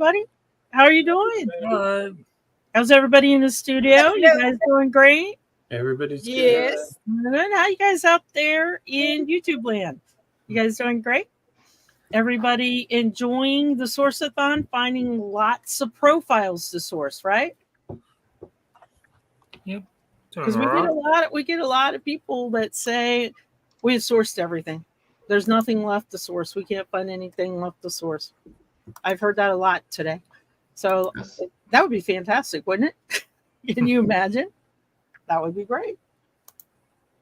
everybody. How are you doing? Good. How's everybody in the studio? You guys doing great? Everybody's Yes. Good. How you guys up there in YouTube land? You guys doing great? Everybody enjoying the Source-a-Thon, finding lots of profiles to source, right? Yep. Because we get a lot of people that say we have sourced everything. There's nothing left to source. We can't find anything left to source. I've heard that a lot today. So that would be fantastic, wouldn't it? Can you imagine? That would be great.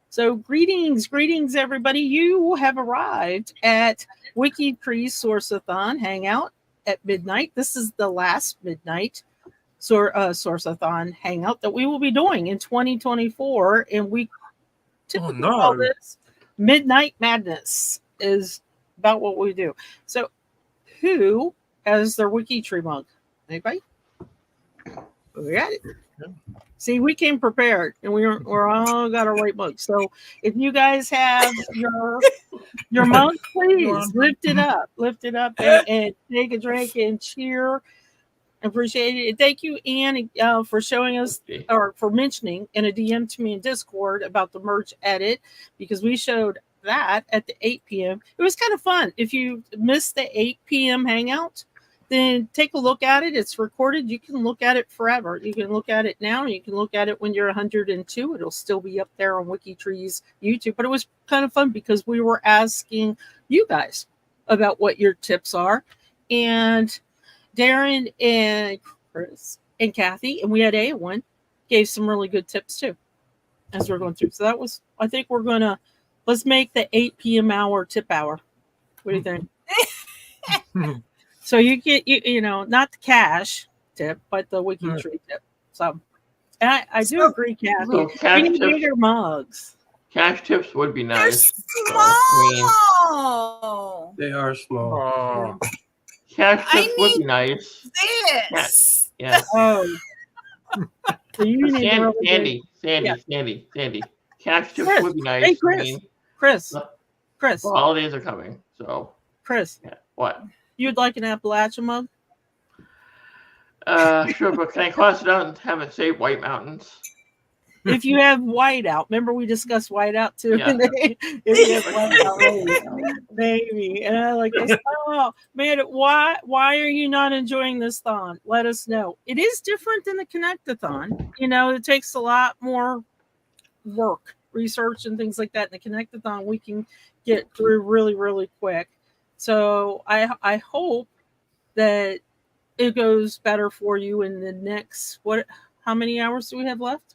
So greetings, everybody. You have arrived at WikiTree Source-a-Thon Hangout at midnight. This is the last midnight Source-a-Thon Hangout that we will be doing in 2024. And we typically call this Midnight Madness is about what we do. So who has their WikiTree mug? Anybody? We got it. See, we came prepared, and we're all got our right mugs. So if you guys have your mug, please lift it up, and take a drink and cheer. Appreciate it. Thank you, Anne, for showing us or for mentioning in a DM to me in Discord about the merge edit, because we showed that at the 8 p.m. It was kind of fun. If you missed the 8 p.m. hangout, then take a look at it. It's recorded. You can look at it forever. You can look at it now. You can look at it when you're 102. It'll still be up there on WikiTree's YouTube. But it was kind of fun because we were asking you guys about what your tips are. And Darren and Chris and Kathy, and we had A1, gave some really good tips too as we're going through. So that was, I think let's make the 8 p.m. hour tip hour. What do you think? So you get, not the cash tip, but the WikiTree tip. So, and I do agree, Kathy. So we need bigger mugs. Cash tips would be nice. Small. They are small. Cash tips would be nice. This. Yeah. Oh. So you need Sandy. Cash tips would be nice. Hey, Chris. Chris. The holidays are coming, so. Chris. Yeah. What? You'd like an Appalachian mug? Sure, but can I cross it out and have it say White Mountains? If you have white out, remember we discussed white out too. Yeah. If you have white out, maybe. And I like this. Oh man, why are you not enjoying this thon? Let us know. It is different than the Connect-a-thon. It takes a lot more work, research, and things like that. In the Connect-a-thon, we can get through really, really quick. So I hope that it goes better for you in the next, how many hours do we have left?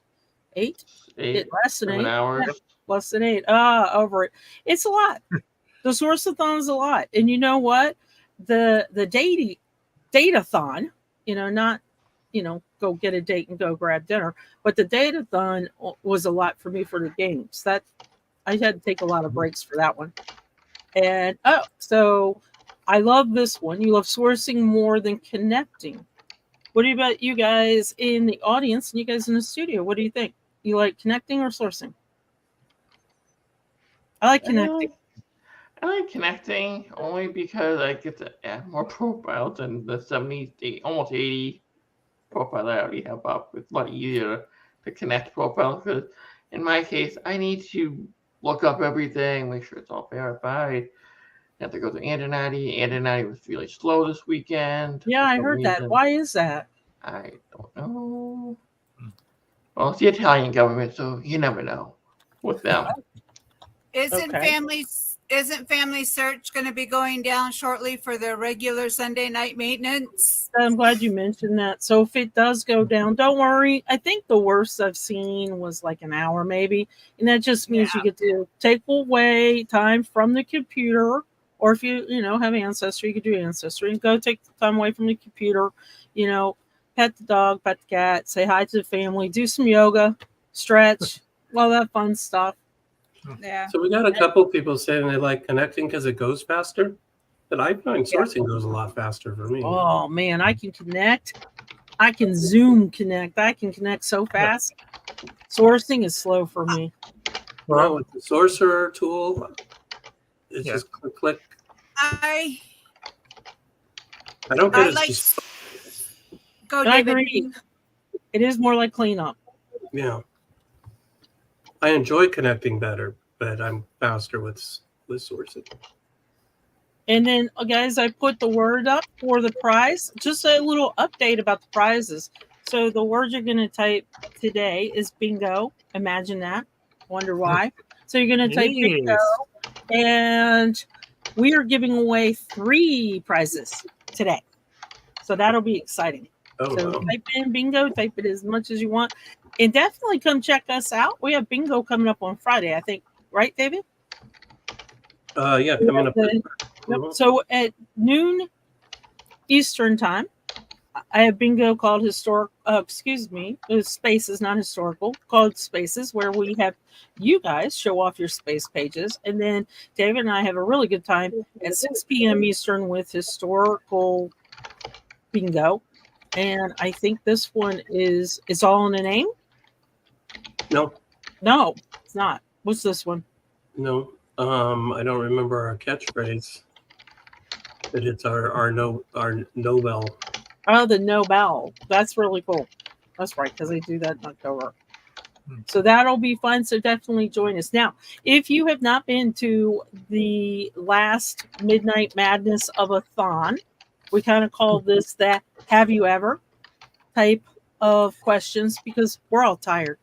8? Less than 8 hours. Yeah, less than 8. Over it. It's a lot. The Source-a-Thon is a lot. And you know what? The datathon, not, go get a date and go grab dinner, but the datathon was a lot for me for the games. That I had to take a lot of breaks for that one. And so I love this one. You love sourcing more than connecting. What about you guys in the audience and you guys in the studio? What do you think? You like connecting or sourcing? I like connecting. I like connecting only because I get to add more profiles than the 70, almost 80 profile I already have up. It's a lot easier to connect profiles because in my case, I need to look up everything, make sure it's all verified. I have to go to Antonati. Antonati was really slow this weekend. Yeah, I heard that. Why is that? I don't know. Well, it's the Italian government, so you never know with them. Isn't Family Search going to be going down shortly for their regular Sunday night maintenance? I'm glad you mentioned that. So if it does go down, don't worry. I think the worst I've seen was like an hour maybe. And that just means you get to take away time from the computer. Or if you have Ancestry, you could do Ancestry and go take the time away from the computer. Pet the dog, pet the cat, say hi to the family, do some yoga, stretch, all that fun stuff. Yeah. So we got a couple people saying they like connecting because it goes faster, but I find sourcing goes a lot faster for me. Oh man, I can connect. I can Zoom connect. I can connect so fast. Sourcing is slow for me. Well, with the Sorcerer tool, it's just click. I I don't get it. Go, And I David. agree. It is more like cleanup. Yeah. I enjoy connecting better, but I'm faster with sourcing. And then, guys, I put the word up for the prize. Just a little update about the prizes. So the word you're going to type today is bingo. Imagine that. Wonder why. So you're going to type bingo. And we are giving away 3 prizes today. So that'll be exciting. Oh, So wow. type in bingo. Type it as much as you want. And definitely come check us out. We have bingo coming up on Friday, I think. Right, David? Yeah, coming up. Yep. So at noon Eastern time, I have bingo called Spaces, not historical, called Spaces, where we have you guys show off your space pages. And then David and I have a really good time at 6 p.m. Eastern with historical bingo. And I think this one is all in a name. No, It's not. What's this one? no. I don't remember our catchphrase, but it's our Nobel. Oh, the Nobel. That's really cool. That's right, because they do that in October. So that'll be fun. So definitely join us. Now, if you have not been to the last Midnight Madness of a Thon, we kind of call this that have you ever type of questions because we're all tired.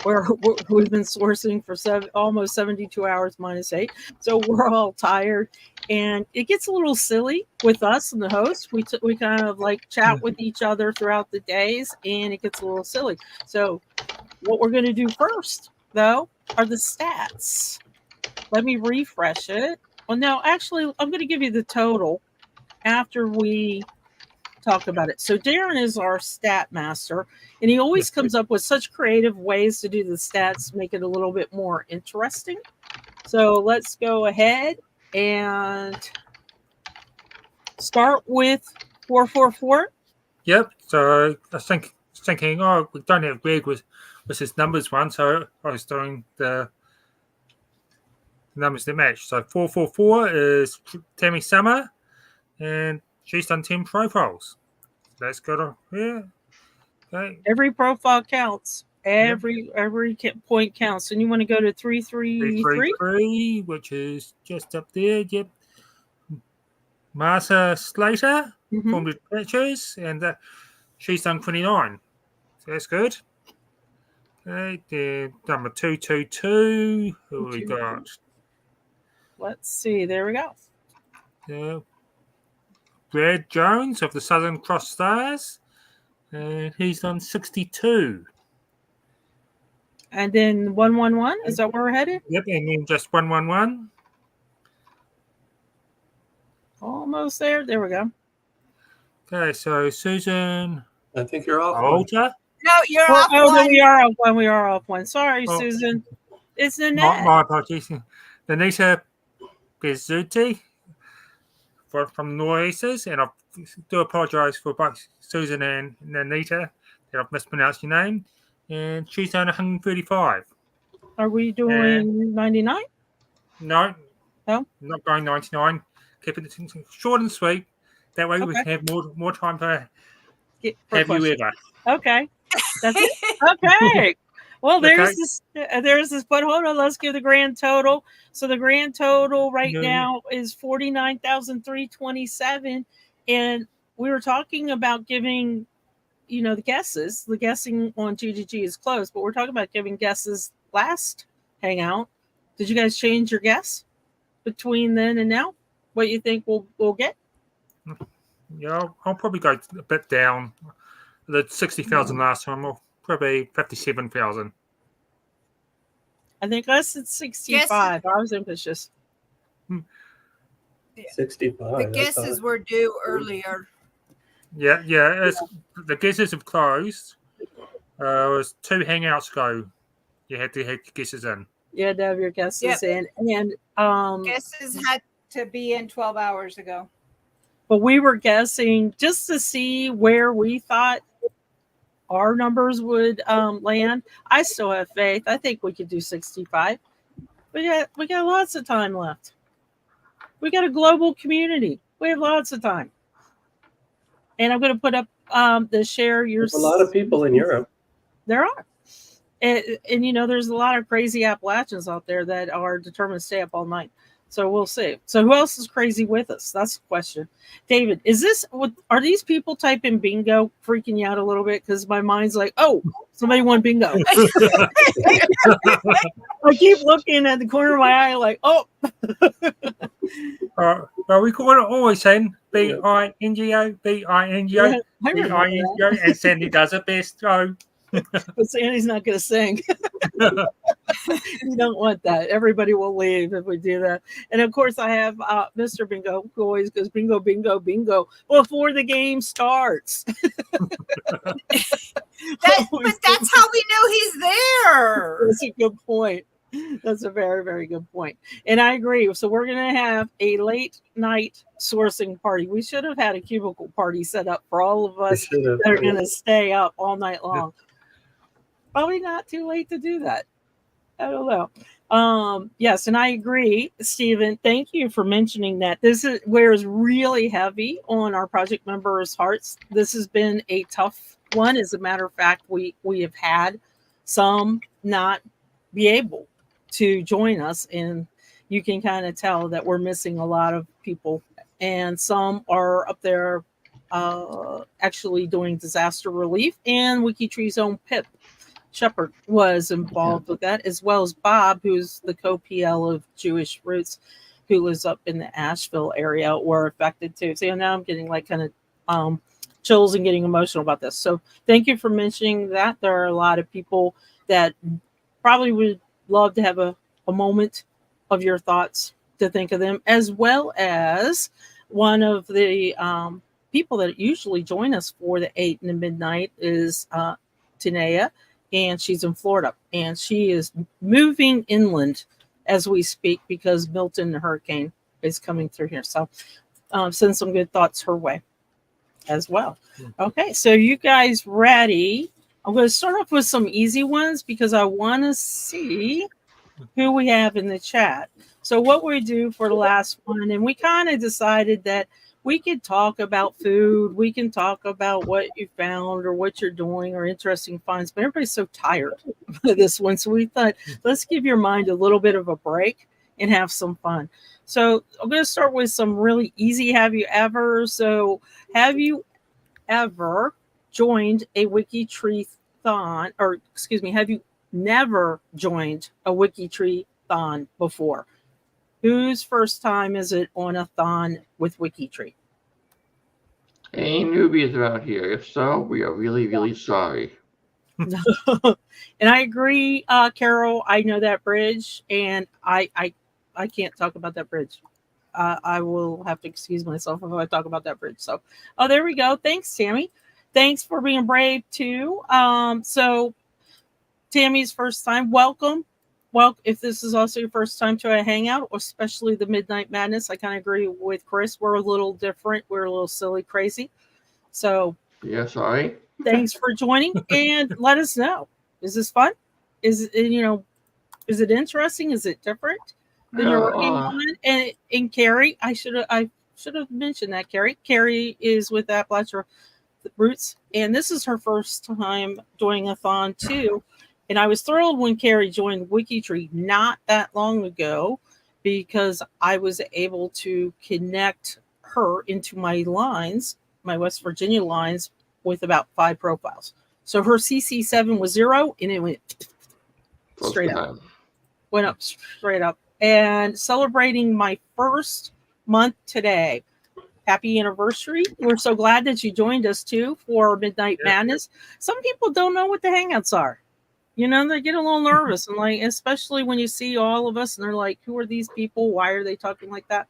We've been sourcing for almost 72 hours minus 8. So we're all tired. And it gets a little silly with us and the host. We kind of like chat with each other throughout the days, and it gets a little silly. So what we're going to do first, though, are the stats. Let me refresh it. Well, no, actually, I'm going to give you the total after we talk about it. So Darren is our stat master, and he always comes up with such creative ways to do the stats, make it a little bit more interesting. So let's go ahead and start with 444. Yep. So I was thinking, we don't have Greg with his numbers one, so I was doing the numbers that match. So 444 is Tammy Summer, and she's done 10 profiles. That's good. Yeah. Okay. Every profile counts. Every point counts. And you want to go to 333, which is just up there. Yep. Martha Slater, formed pictures, and she's done 29. So that's good. Okay, then number 222. Who we got? Let's see. There we go. Brad Jones of the Southern Cross Stars, and he's done 62. And then 111. Is that where we're headed? Yep, and then just 111. Almost there. There we go. Okay, so Susan. I think you're off. Alta. No, you're off one. No, we are off one. We are off one. Sorry, Susan. It's Nanette. My apologies. Danita Bizzuti from Noises, and I do apologise for both Susan and Nanita that I've mispronounced your name. And she's done 135. Are we doing 99? No. No? Not going 99. Keep it short and sweet. That way we can have more time for have you ever. Okay. That's it. Okay. Well, there's this, but hold on, let's give the grand total. So the grand total right now is 49,327. And we were talking about giving, the guesses. The guessing on GGG is closed, but we're talking about giving guesses last hangout. Did you guys change your guess between then and now? What you think we'll get? Yeah, I'll probably go a bit down. The 60,000 last time, or probably 57,000. I think I said 65. I was ambitious. 65. The guesses were due earlier. Yeah. The guesses have closed. It was 2 hangouts ago. You had to have guesses in. You had to have your guesses in, and guesses had to be in 12 hours ago. But we were guessing just to see where we thought our numbers would land. I still have faith. I think we could do 65. We got lots of time left. We got a global community. We have lots of time. And I'm going to put up to share your. There's a lot of people in Europe. There are. And you know, there's a lot of crazy Appalachians out there that are determined to stay up all night. So we'll see. So who else is crazy with us? That's the question. David, are these people typing bingo freaking you out a little bit? Because my mind's like, oh, somebody won bingo. I keep looking at the corner of my eye like, oh. Well, we call it always saying B-I-N-G-O, B-I-N-G-O, Yeah, I remember B-I-N-G-O, and Sandy does it best. So. But Sandy's not going to sing. You don't want that. Everybody will leave if we do that. And of course, I have Mr. Bingo, who always goes bingo, bingo, bingo before the game starts. But that's how we know he's there. That's a good point. That's a very, very good point. And I agree. So we're going to have a late night sourcing party. We should have had a cubicle party set up for all of us that are going to stay up all night long. Probably not too late to do that. I don't know. Yes, and I agree, Stephen. Thank you for mentioning that. This wears really heavy on our project members' hearts. This has been a tough one. As a matter of fact, we have had some not be able to join us, and you can kind of tell that we're missing a lot of people. And some are up there actually doing disaster relief, and WikiTree's own Pip Shepard was involved with that, as well as Bob, who's the co-PL of Jewish Roots, who lives up in the Asheville area, were affected too. So now I'm getting like kind of chills and getting emotional about this. So thank you for mentioning that. There are a lot of people that probably would love to have a moment of your thoughts to think of them, as well as one of the people that usually join us for the 8 and the midnight is Tanea. And she's in Florida, and she is moving inland as we speak because Milton, the hurricane, is coming through here. So send some good thoughts her way as well. Okay, so you guys ready? I'm going to start off with some easy ones because I want to see who we have in the chat. So what we do for the last one, and we kind of decided that we could talk about food. We can talk about what you found or what you're doing or interesting finds, but everybody's so tired of this one. So we thought, let's give your mind a little bit of a break and have some fun. So I'm going to start with some really easy. Have you ever? So have you ever joined a WikiTree-thon, or excuse me, have you never joined a WikiTree-thon before? Whose first time is it on a thon with WikiTree? Any newbies around here? If so, we are really, really sorry. And I agree, Carol. I know that bridge, and I can't talk about that bridge. I will have to excuse myself if I talk about that bridge. So, oh, there we go. Thanks, Tammy. Thanks for being brave too. So, Tammy's first time. Welcome. Well, if this is also your first time to a hangout, especially the Midnight Madness, I kind of agree with Chris. We're a little different. We're a little silly, crazy. So, yeah, sorry. Thanks for joining, and let us know. Is this fun? Is it, is it interesting? Is it different than you're working on? And Carrie, I should have mentioned that. Carrie is with Appalachia Roots, and this is her first time doing a thon too. And I was thrilled when Carrie joined WikiTree not that long ago because I was able to connect her into my lines, my West Virginia lines, with about 5 profiles. So her CC7 was 0, and it went straight up. Went up straight up. And celebrating my first month today. Happy anniversary. We're so glad that you joined us too for Midnight Madness. Some people don't know what the hangouts are. They get a little nervous, and like, especially when you see all of us and they're like, who are these people? Why are they talking like that?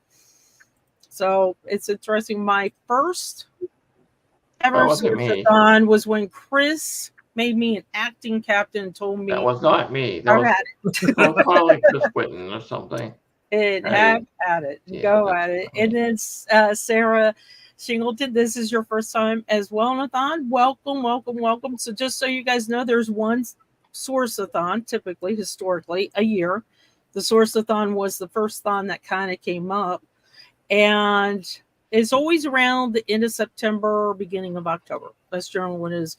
So it's interesting. My first ever Source-a-Thon was when Chris made me an acting captain and told me. That was not me. That was probably Chris Whitten or something. And have at it. Yeah. Go at it. And then Sarah Shingleton, this is your first time as well on a thon. Welcome, welcome, welcome. So just so you guys know, there's one Source-a-Thon, typically, historically, a year. The Source-a-Thon was the first thon that kind of came up. And It's always around the end of September, beginning of October. That's generally when it is.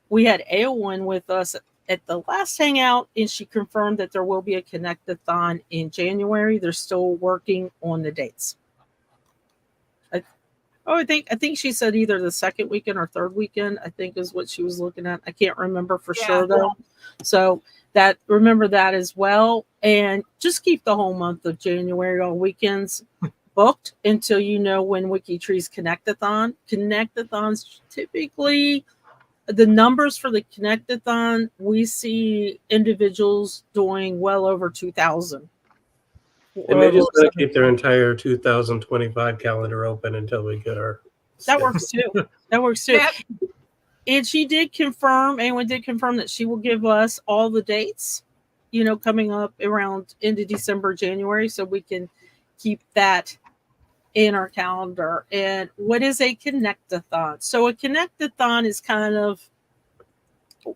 We had Aowen with us at the last hangout, and she confirmed that there will be a Connect-a-thon in January. They're still working on the dates. I think she said either the second weekend or third weekend, I think is what she was looking at. I can't remember for sure though. So remember that as well. And just keep the whole month of January all weekends booked until you know when WikiTree's Connect-a-thon. Connect-a-thons typically, the numbers for the Connect-a-thon, we see individuals doing well over 2,000. They may just want to keep their entire 2025 calendar open until we get our. That works too. That works too. Yep. And she did confirm, Awen did confirm that she will give us all the dates, coming up around end of December, January, so we can keep that in our calendar. And what is a Connect-a-thon? So a Connect-a-thon is kind of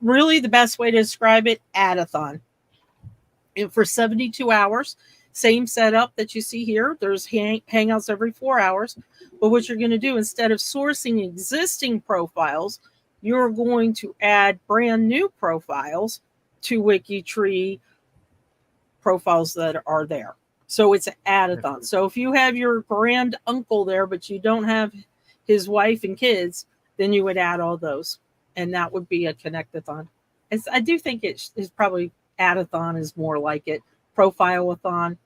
really the best way to describe it, add-a-thon. And for 72 hours, same setup that you see here. There's hangouts every 4 hours. But what you're going to do, instead of sourcing existing profiles, you're going to add brand new profiles to WikiTree profiles that are there. So it's an add-a-thon. So if you have your grand uncle there, but you don't have his wife and kids, then you would add all those. And that would be a Connect-a-thon. I do think it's probably add-a-thon is more like it. Profile-a-thon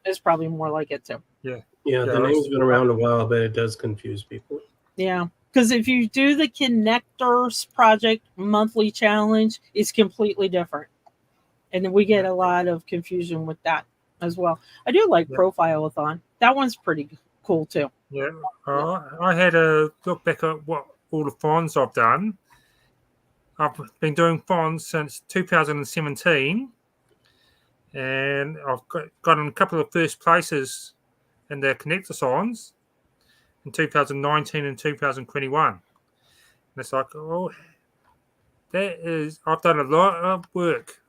is probably more like it too. Yeah, the name's been around a while, but it does confuse people. Yeah, because if you do the Connectors Project monthly challenge, it's completely different. And then we get a lot of confusion with that as well. I do like Profile-a-thon. That one's pretty cool too. Yeah, I had a look back at what all the fonts I've done. I've been doing fonts since 2017, and I've gotten a couple of first places in the Connect-a-thons in 2019 and 2021. And it's like, I've done a lot of work.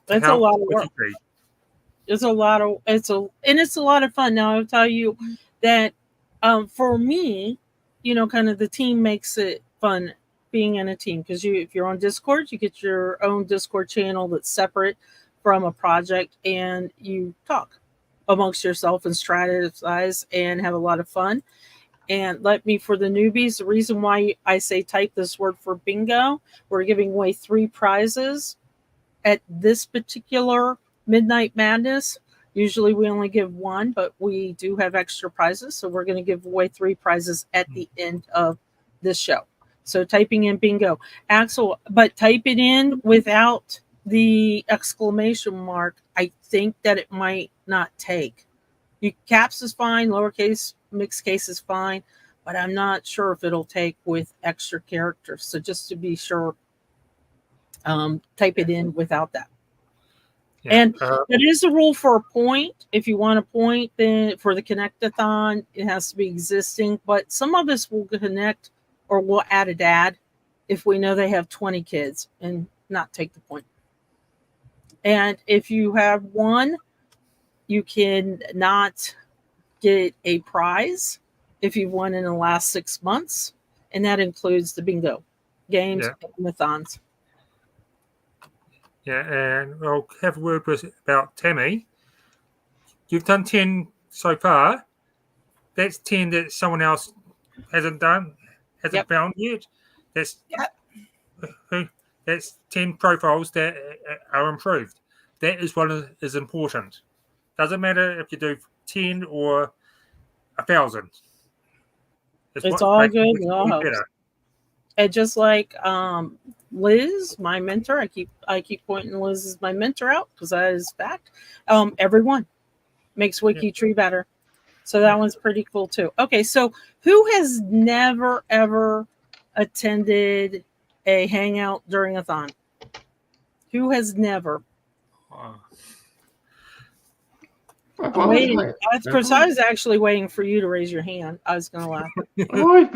That's a lot of work. It's a lot of fun. Now I'll tell you that for me, kind of the team makes it fun being in a team, because if you're on Discord, you get your own Discord channel that's separate from a project, and you talk amongst yourself and strategize and have a lot of fun. And for the newbies, the reason why I say type this word for bingo, we're giving away 3 prizes at this particular Midnight Madness. Usually we only give 1, but we do have extra prizes. So we're going to give away 3 prizes at the end of this show. So typing in bingo. Axel, but type it in without the exclamation mark. I think that it might not take. Caps is fine, lowercase, mixed case is fine, but I'm not sure if it'll take with extra characters. So just to be sure, type it in without that. Yeah. And it is a rule for a point. If you want a point, then for the Connect-a-thon, it has to be existing. But some of us will connect or we'll add a dad if we know they have 20 kids and not take the point. And if you have 1, you can not get a prize if you've won in the last 6 months. And that includes the bingo games and the thons. Yeah, and I'll have a word about Tammy. You've done 10 so far. That's 10 that someone else hasn't found yet. That's 10 profiles that are improved. That is what is important. Doesn't matter if you do 10 or 1,000. It's all good. It all helps. And just like Liz, my mentor, I keep pointing Liz as my mentor out because that is fact. Everyone makes WikiTree better. So that one's pretty cool too. Okay, so who has never ever attended a hangout during a thon? Who has never? Waiting. Chris, I was actually waiting for you to raise your hand. I was going to laugh. I've always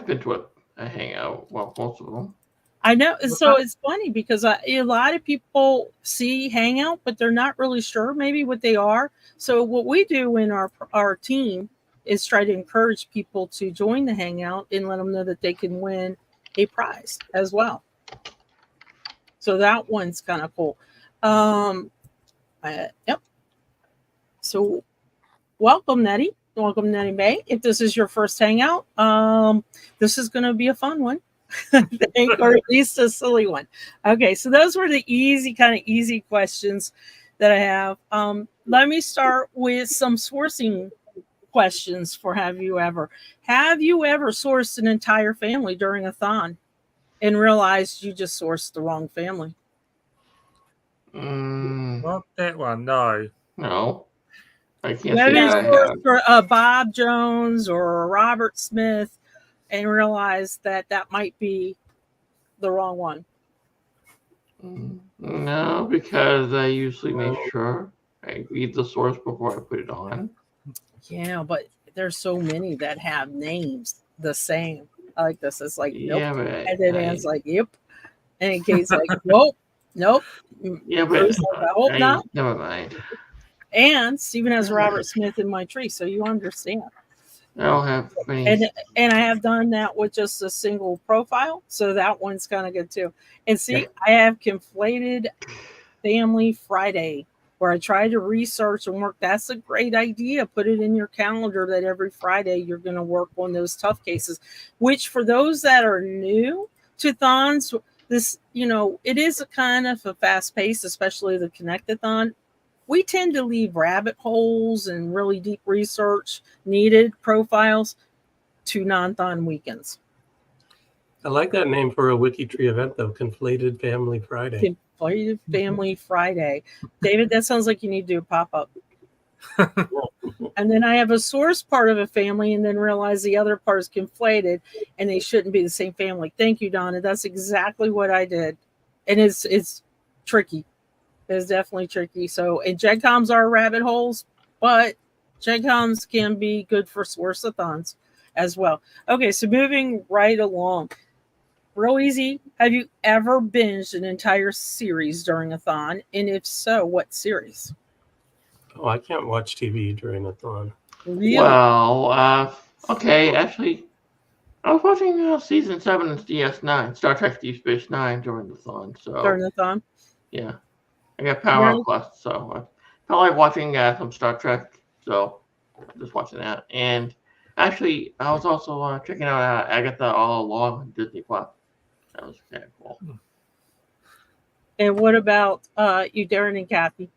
been to a hangout. Well, most of them. I know. So it's funny because a lot of people see hangout, but they're not really sure maybe what they are. So what we do in our team is try to encourage people to join the hangout and let them know that they can win a prize as well. So that one's kind of cool. Yep. So welcome, Nettie. Welcome, Nettie May. If this is your first hangout, this is going to be a fun one, or at least a silly one. Okay, so those were the easy questions that I have. Let me start with some sourcing questions for have you ever sourced an entire family during a thon and realized you just sourced the wrong family? Not that one, no. No. I can't Have say you that I sourced have. for a Bob Jones or a Robert Smith and realized that might be the wrong one? No, because I usually make sure I read the source before I put it on. Yeah, but there's so many that have names the same. I like this. It's like, nope. Yeah, but And then Anne's like, yep. And in case like, nope. yeah, but Bruce like, I hope not. never mind. And Stephen has Robert Smith in my tree, so you understand. I don't have any. And I have done that with just a single profile, so that one's kind of good too. And see, I have conflated Family Friday, where I try to research and work. That's a great idea. Put it in your calendar that every Friday you're going to work on those tough cases, which for those that are new to thons, this, it is a kind of a fast pace, especially the Connect-a-thon. We tend to leave rabbit holes and really deep research needed profiles to non-thon weekends. I like that name for a WikiTree event, though. Conflated Family Friday. Conflated Family Friday. David, that sounds like you need to do a pop-up. And then I have a source part of a family and then realize the other part is conflated and they shouldn't be the same family. Thank you, Donna. That's exactly what I did. And it's tricky. It's definitely tricky. So, and GenComs are rabbit holes, but GenComs can be good for Source-a-Thons as well. Okay, so moving right along. Real easy. Have you ever binged an entire series during a thon? And if so, what series? Oh, I can't watch TV during a thon. Really? Well, okay, actually, I was watching season 7 of DS9, Star Trek Deep Space Nine during the thon. So During the thon? Yeah, I got Paramount Plus, so I felt like watching some Star Trek, so just watching that. And actually, I was also checking out Agatha All Along on Disney Plus. That was kind of cool. And what about you, Darren and Kathy?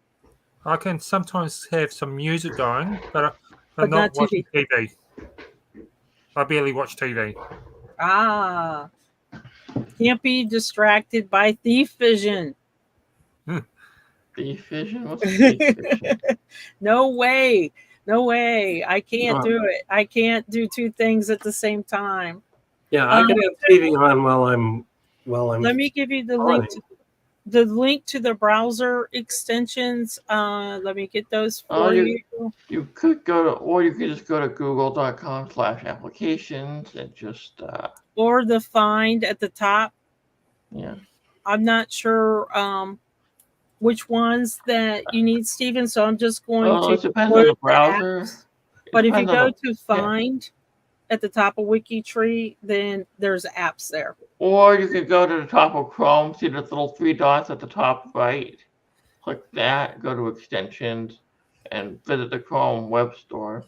I can sometimes have some music going, but not watching TV. I barely watch TV. Ah, can't be distracted by thief vision. Thief vision? What's thief vision? No way. I can't do it. I can't do two things at the same time. Yeah, I can have TV on while I'm. Let me give you the link to the browser extensions. Let me get those for you. You could just go to google.com/applications and just or the find at the top. Yeah. I'm not sure which ones that you need, Stephen. So I'm just going to. It depends on the browser. But if you go to find at the top of WikiTree, then there's apps there. Or you could go to the top of Chrome, see the little 3 dots at the top right. Click that, go to extensions, and visit the Chrome web store.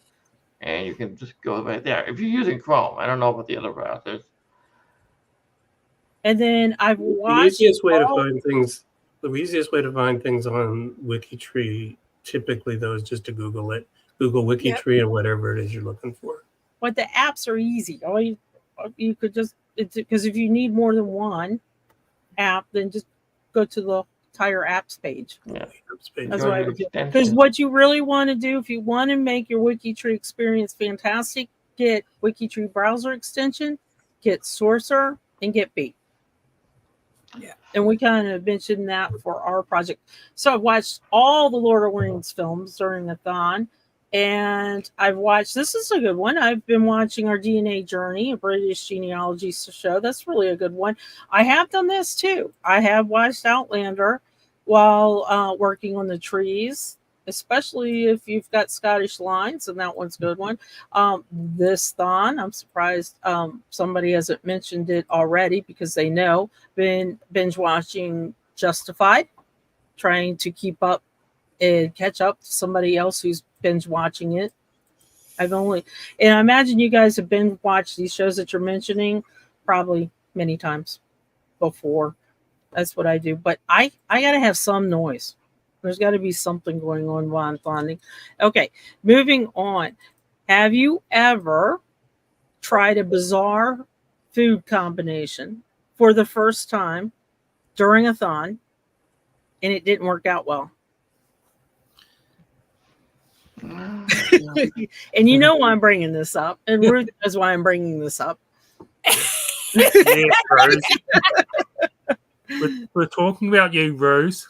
And you can just go right there. If you're using Chrome, I don't know about the other browsers. And then I've watched The easiest way to find things on WikiTree, typically though, is just to Google it. Google WikiTree and whatever it is you're looking for. But the apps are easy. All you could just, because if you need more than one app, then just go to the entire apps page. Yeah, that's what I would do. Because what you really want to do, if you want to make your WikiTree experience fantastic, get WikiTree browser extension, get Sourcer, and get B. Yeah, and we kind of mentioned that for our project. So I've watched all the Lord of the Rings films during the thon, and I've watched. This is a good one. I've been watching our DNA Journey, a British genealogy show. That's really a good one. I have done this too. I have watched Outlander while working on the trees. especially if you've got Scottish lines, and that one's a good one. This Thon, I'm surprised somebody hasn't mentioned it already because they know. Been binge watching Justified, trying to keep up and catch up to somebody else who's binge watching it. And I imagine you guys have binge watched these shows that you're mentioning probably many times before. That's what I do. But I got to have some noise. There's got to be something going on while I'm thawing. Okay, moving on. Have you ever tried a bizarre food combination for the first time during a thon and it didn't work out well? And you know why I'm bringing this up, and Ruth knows why I'm bringing this up. Yeah, Rose. We're talking about you, Rose.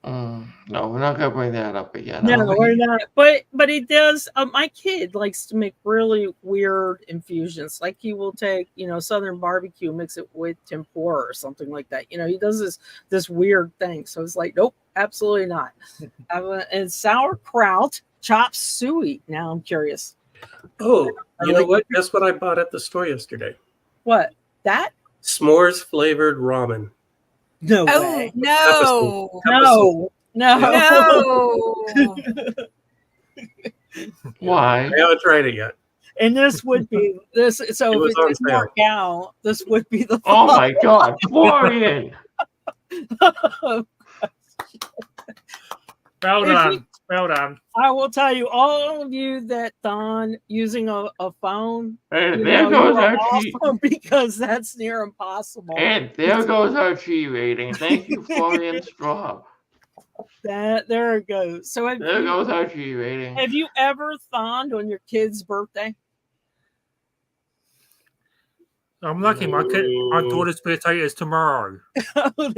No, we're not gonna bring that up again. No, we're not. But it does. My kid likes to make really weird infusions. Like he will take, Southern barbecue, mix it with tempura or something like that. He does this weird thing. So it's like, nope, absolutely not. And sauerkraut, chop suey. Now I'm curious. Oh, you know what? Guess what I bought at the store yesterday? What? That? S'mores flavored ramen. No Oh way. no. No. No. Why? I haven't tried it yet. And this would be this. So It if was it on didn't sale. work out, this would be the. Oh my God, Florian! Well done. Well done. I will tell you, all of you that thon using a phone, And there goes our G. awesome because that's near impossible. And there goes our G rating. Thank you, Florian Straub. There it goes. So There goes our G rating. have you ever thoned on your kid's birthday? I'm lucky. My daughter's birthday is tomorrow. Well,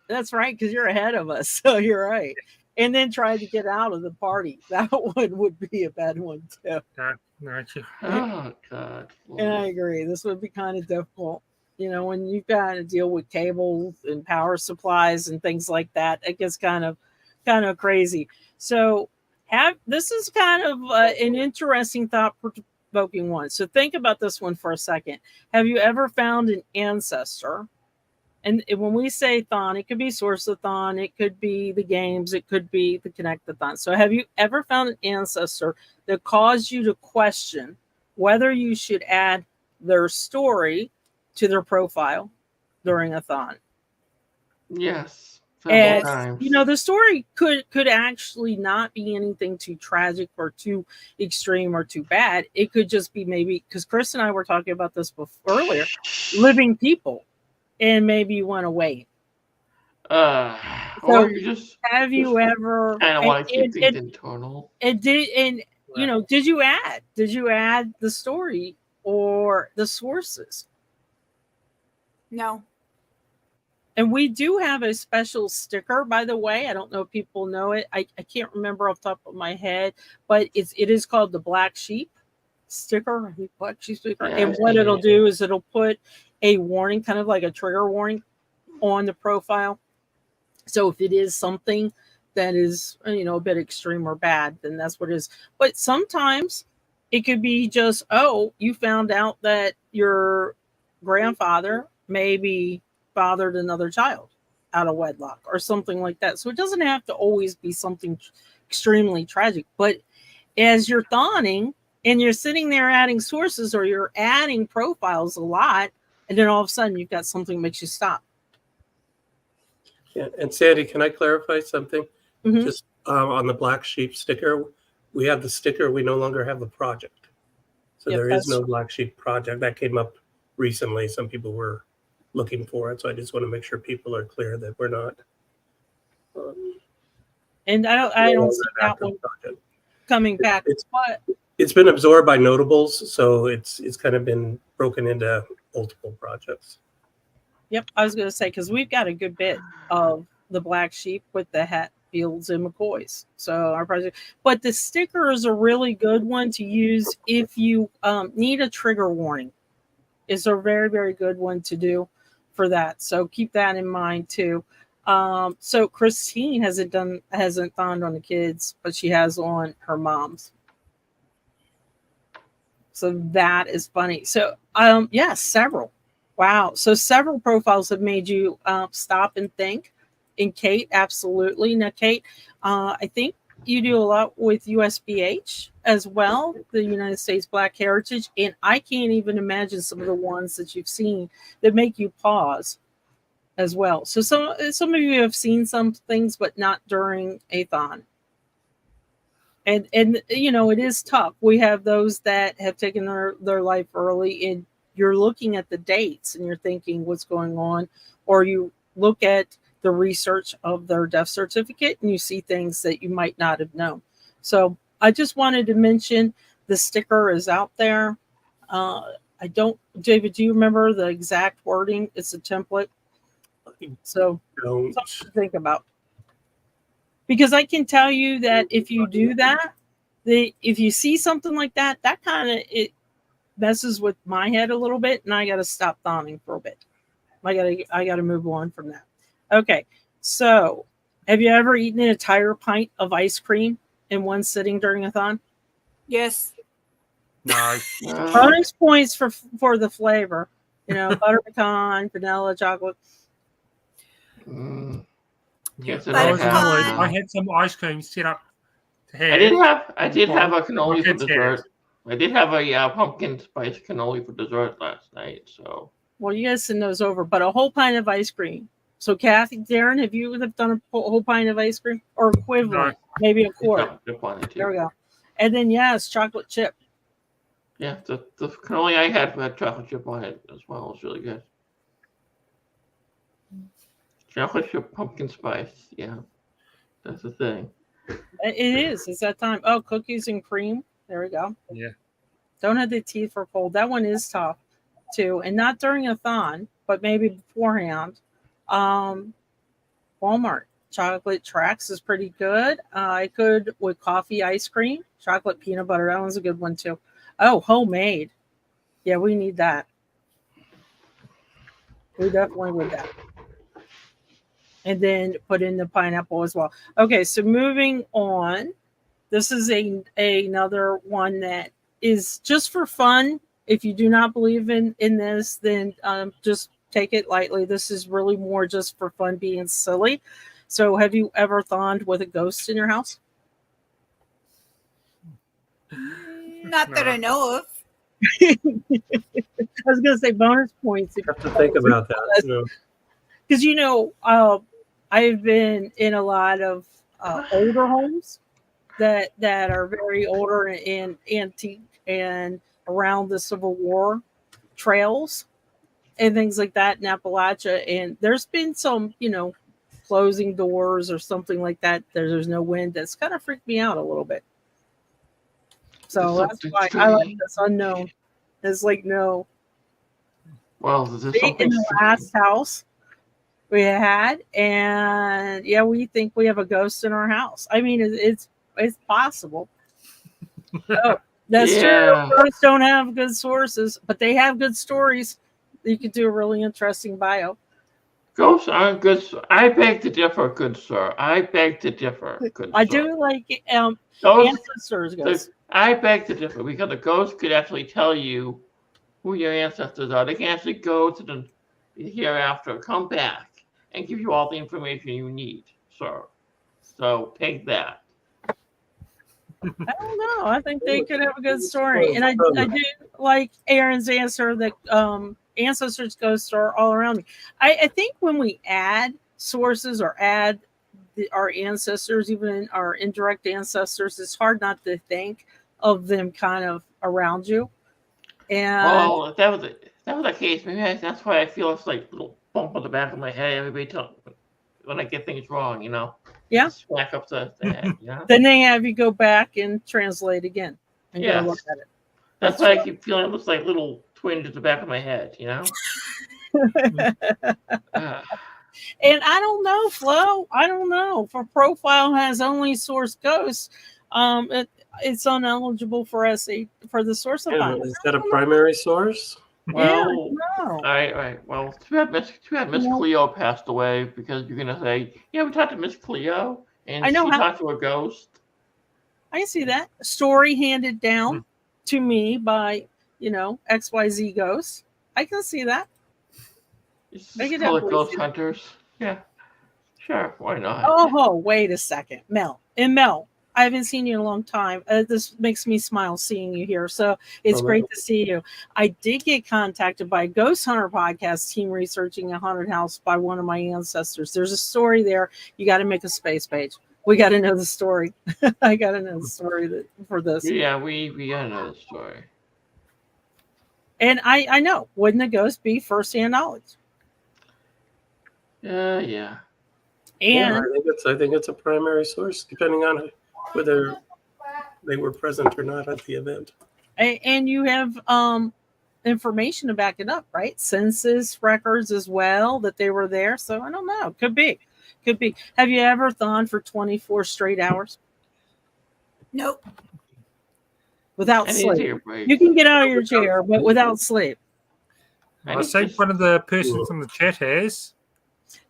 that's right, because you're ahead of us. So you're right. And then try to get out of the party. That one would be a bad one too. No, Oh God. And I agree. This would be kind of difficult. When you've got to deal with cables and power supplies and things like that, it gets kind of crazy. So this is kind of an interesting thought-provoking one. So think about this one for a second. Have you ever found an ancestor? And when we say thon, it could be Source-a-Thon, it could be the games, it could be the Connect-a-thon. So have you ever found an ancestor that caused you to question whether you should add their story to their profile during a thon? Yes. And Times. the story could actually not be anything too tragic or too extreme or too bad. It could just be maybe, because Chris and I were talking about this earlier, living people. And maybe you want to wait. Or you just have you ever kind of want to keep things internal? Did you add the story or the sources? No. And we do have a special sticker, by the way. I don't know if people know it. I can't remember off the top of my head, but it is called the Black Sheep sticker. Black Sheep sticker. Yeah, and what it'll do is it'll put a warning, kind of like a trigger warning, on the profile. So if it is something that is, a bit extreme or bad, then that's what it is. But sometimes it could be just, you found out that your grandfather maybe fathered another child out of wedlock or something like that. So it doesn't have to always be something extremely tragic. But as you're thawing and you're sitting there adding sources or you're adding profiles a lot, and then all of a sudden you've got something that makes you stop. Yeah, and Sandy, can I clarify something? Mm-hmm. Just on the Black Sheep sticker, we have the sticker. We no longer have the project. So there is no Black Sheep project. That came up recently. Some people were looking for it. So I just want to make sure people are clear that we're not. And I don't see that one coming back. It's been absorbed by notables. So it's kind of been broken into multiple projects. Yep, I was going to say, because we've got a good bit of the Black Sheep with the Hatfields and McCoys. So our project, but the sticker is a really good one to use if you need a trigger warning. It's a very, very good one to do. for that. So keep that in mind too. So Christine hasn't thoned on the kids, but she has on her mom's. So that is funny. So yes, several. Wow. So several profiles have made you stop and think. And Kate, absolutely. Now, Kate, I think you do a lot with USBH as well, the United States Black Heritage, and I can't even imagine some of the ones that you've seen that make you pause as well. So some of you have seen some things, but not during a thon. And you know, it is tough. We have those that have taken their life early, and you're looking at the dates and you're thinking what's going on, or you look at the research of their death certificate and you see things that you might not have known. So I just wanted to mention the sticker is out there. David, do you remember the exact wording? It's a template. So something to think about. Because I can tell you that if you do that, if you see something like that, that kind of, it messes with my head a little bit, and I got to stop thawing for a bit. I got to move on from that. Okay, so have you ever eaten an entire pint of ice cream in one sitting during a thon? Yes. No. Bonus points for the flavor. You know, butter pecan, vanilla, chocolate. Yes, I had some ice cream set up. I did have a cannoli for dessert. I did have a pumpkin spice cannoli for dessert last night. So. Well, you guys send those over, but a whole pint of ice cream. So, Kathy, Darren, have you done a whole pint of ice cream or equivalent? No. Maybe a quart. There we go. And then, yes, chocolate chip. Yeah, the cannoli I had chocolate chip on it as well. It was really good. Chocolate chip pumpkin spice. Yeah, that's the thing. It is. It's that time. Oh, cookies and cream. There we go. Yeah. Don't have the teeth for cold. That one is tough too, and not during a thon, but maybe beforehand. Walmart chocolate tracks is pretty good. I could with coffee ice cream, chocolate peanut butter. That one's a good one too. Oh, homemade. Yeah, we need that. We definitely would that. And then put in the pineapple as well. Okay, so moving on. This is another one that is just for fun. If you do not believe in this, then just take it lightly. This is really more just for fun, being silly. So have you ever thoned with a ghost in your house? Not that I know of. I was going to say bonus points. You have to think about that. Because, you know, I've been in a lot of older homes that are very older and antique and around the Civil War trails and things like that in Appalachia. And there's been some, you know, closing doors or something like that. There's no wind. That's kind of freaked me out a little bit. So that's why I like this unknown. It's like, no. Well, in the last house we had, and yeah, we think we have a ghost in our house. I mean, it's possible. Oh, that's true. Ghosts don't have good sources, but they have good stories. You could do a really interesting bio. Ghosts aren't good. I beg to differ, good sir. I beg to differ, good I sir. do like ancestors ghosts. I beg to differ because a ghost could actually tell you who your ancestors are. They can actually go to the hereafter, come back, and give you all the information you need, sir. So take that. I don't know. I think they could have a good story, and I do like Aaron's answer that ancestors ghosts are all around me. I think when we add sources or add our ancestors, even our indirect ancestors, it's hard not to think of them kind of around you. And well, if that was the case, maybe that's why I feel it's like a little bump on the back of my head. Everybody tell when I get things wrong, you know. Yeah. Smack up the head, you know? Then they have you go back and translate again and go look at it. That's why I keep feeling it looks like little twinge at the back of my head, you know? And I don't know, Flo. I don't know. For profile has only source ghosts, it's uneligible for the Source-a-Thon. Is that a primary source? Well, no. well, too bad Miss Cleo passed away, because you're gonna say, yeah, we talked to Miss Cleo and I know she how- talked to a ghost. I see that story handed down to me by XYZ ghosts. I can see that. It's I just could call it definitely ghost see that. hunters. Yeah, sure, why not? Oh, wait a second, Mel. And Mel, I haven't seen you in a long time. This makes me smile seeing you here. So it's great to see you. I did get contacted by a Ghost Hunter podcast team researching a haunted house by one of my ancestors. There's a story there. You got to make a space page. We got to know the story. I got to know the story for this. Yeah, we gotta know the story. And I know, wouldn't a ghost be firsthand knowledge? Yeah. And I think it's a primary source, depending on whether they were present or not at the event. And you have information to back it up, right? Census records as well that they were there. So I don't know. Could be. Have you ever thon for 24 straight hours Nope. without I need to sleep? take a break. You can get out of your chair, but without sleep. I think one of the persons in the chat has.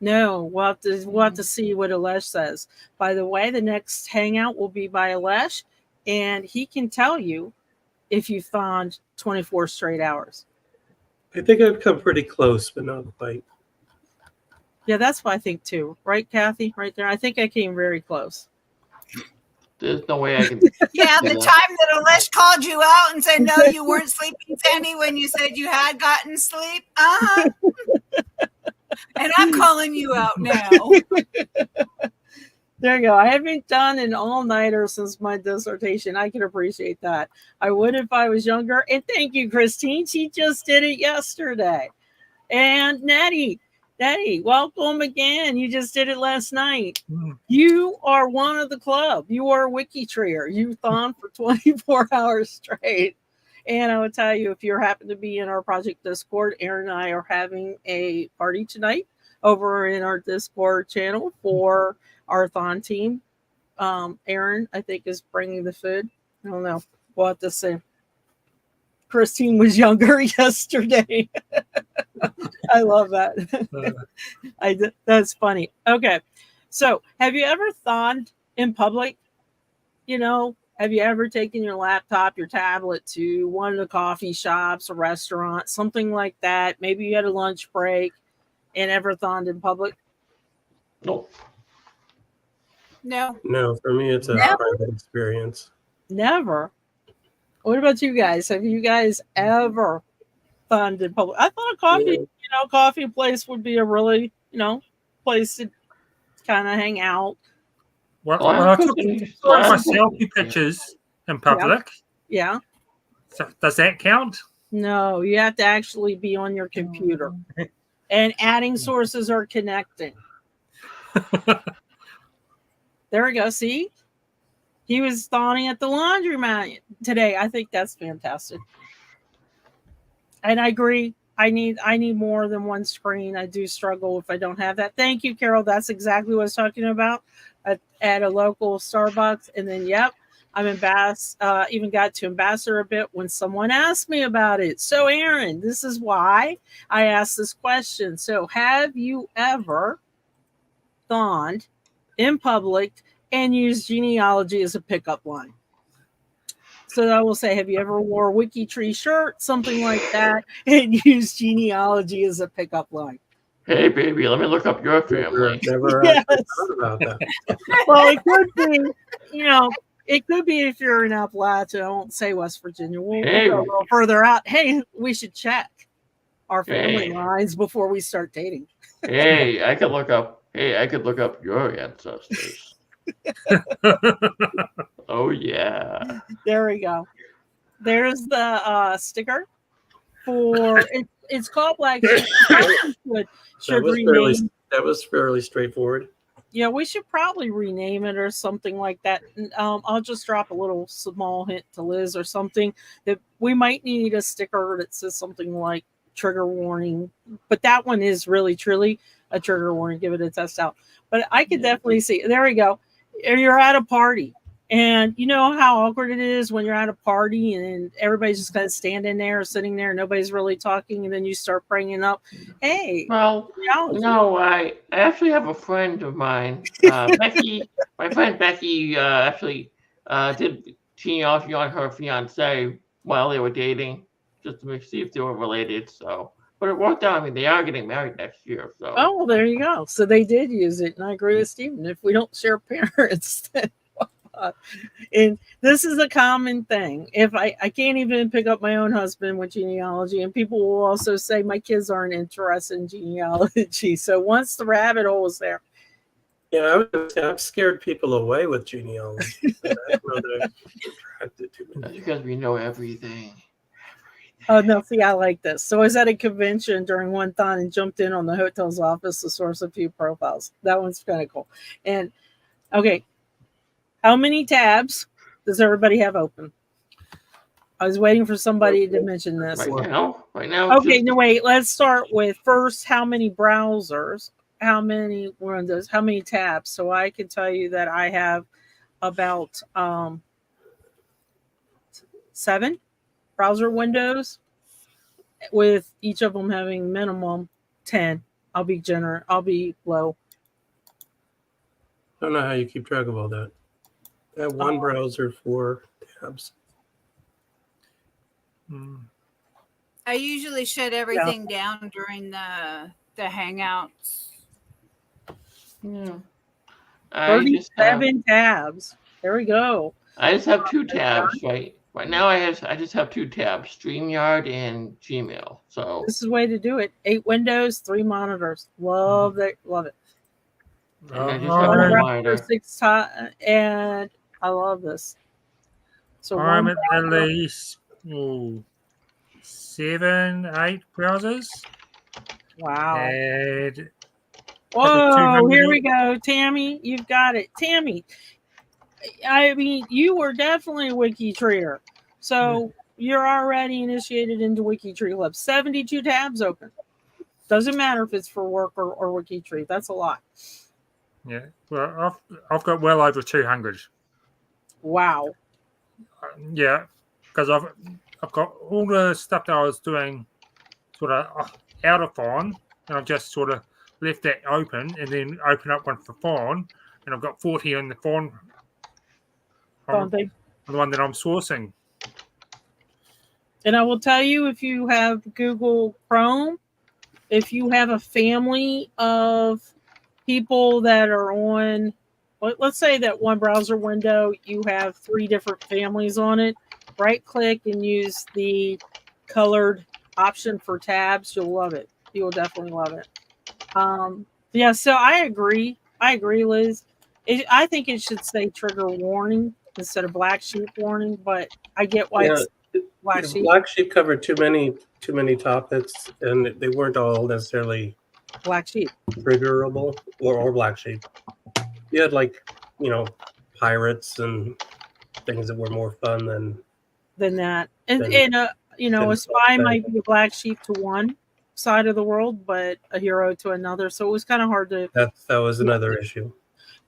No, we'll have to see what Alesh says. By the way, the next hangout will be by Alesh, and he can tell you if you thoned 24 straight hours. I think I've come pretty close, but not quite. Yeah, that's what I think too. Right, Kathy? Right there. I think I came very close. There's no way I can. Yeah, the time that Alesh called you out and said, no, you weren't sleeping, Sandy, when you said you had gotten sleep. And I'm calling you out now. There you go. I haven't done an all-nighter since my dissertation. I can appreciate that. I would if I was younger. And thank you, Christine. She just did it yesterday. And Natty, welcome again. You just did it last night. You are one of the club. You are a WikiTreeer. You thon for 24 hours straight. And I would tell you, if you happen to be in our project Discord, Aaron and I are having a party tonight over in our Discord channel for our thon team. Aaron, I think, is bringing the food. I don't know. We'll have to see. Christine was younger yesterday. I love that. That's funny. Okay. So have you ever thoned in public? Have you ever taken your laptop, your tablet to one of the coffee shops, a restaurant, something like that? Maybe you had a lunch break and ever thoned in public? Nope. No. No, for me, it's a private experience. Never. What about you guys? Have you guys ever thoned in public? I thought a coffee place would be a really, place to kind of hang out. Well, I took my selfie pictures in public. Yeah. So does that count? No, you have to actually be on your computer. And adding sources are connecting. There we go. See? He was thawing at the laundromat today. I think that's fantastic. And I agree. I need more than one screen. I do struggle if I don't have that. Thank you, Carol. That's exactly what I was talking about at a local Starbucks. And then, I'm even got to ambassador a bit when someone asked me about it. So, Aaron, this is why I asked this question. So, have you ever thoned in public and used genealogy as a pickup line? So I will say, have you ever wore a WikiTree shirt, something like that, and used genealogy as a pickup line? Hey, baby, let me look up your family. Never thought about that. Well, it could be, it could be if you're in Appalachia. I won't say West Virginia. We'll go a little further out. Hey, we should check our family lines before we start dating. Hey, I could look up your ancestors. Oh yeah. There we go. There's the sticker for it's called Black Sheep. That was fairly straightforward. Yeah, we should probably rename it or something like that. I'll just drop a little small hint to Liz or something that we might need a sticker that says something like trigger warning. But that one is really truly a trigger warning. Give it a test out. But I could definitely see. There we go. You're at a party And you know how awkward it is when you're at a party and everybody's just kind of standing there, sitting there, nobody's really talking, and then you start bringing up, "Hey, Well, genealogy." no, I actually have a friend of mine, Becky. My friend Becky actually did genealogy on her fiance while they were dating, just to see if they were related. So, but it worked out. I mean, they are getting married next year. So. Oh, well, there you go. So they did use it, and I agree with Stephen. If we don't share parents, then and this is a common thing. If I can't even pick up my own husband with genealogy, and people will also say my kids aren't interested in genealogy. So once the rabbit hole is there, Yeah, I've scared people away with genealogy. I don't know that I'm attracted to That's it. because we know everything. oh no, see, I like this. So I was at a convention during one thon and jumped in on the hotel's office to source a few profiles. That one's kind of cool. And okay, how many tabs does everybody have open? I was waiting for somebody to mention this. Right now. Okay, just- no, wait. Let's start with first how many browsers, how many windows, how many tabs. So I can tell you that I have about 7 browser windows, with each of them having minimum 10. I'll be generous. I'll be low. I don't know how you keep track of all that. I have one browser, 4 tabs. I usually shut everything down during the hangouts. Yeah. 37 tabs. There we go. I just have 2 tabs, right? Right now, I just have 2 tabs: StreamYard and Gmail. So This is the way to do it. 8 windows, 3 monitors. Love it. Love it. and I just One have one browser, monitor. 6 and I love this. So I'm one at least 7, 8 browsers. wow. And Whoa, 200 here we go. Tammy, you've got it. Tammy, I mean, you were definitely a WikiTreeer. So you're already initiated into WikiTree Lab. 72 tabs open. Doesn't matter if it's for work or WikiTree. That's a lot. yeah, well, I've got well over 200. Wow. Yeah, because I've got all the stuff that I was doing sort of out of Fawn, and I've just sort of left that open and then open up one for Fawn, and I've got 40 on the Fawn, on the one that I'm sourcing. And I will tell you, if you have Google Chrome, if you have a family of people that are on, let's say that one browser window, you have 3 different families on it, right click and use the colored option for tabs. You'll love it. You will definitely love it. Yeah, so I agree, Liz. I think it should say trigger warning instead of black sheep warning, but I get why it's black sheep. Black sheep covered too many topics, and they weren't all necessarily Black sheep triggerable or black sheep. You had pirates and things that were more fun than that, and a spy might be a black sheep to one side of the world, but a hero to another. So it was kind of hard to. That was another issue.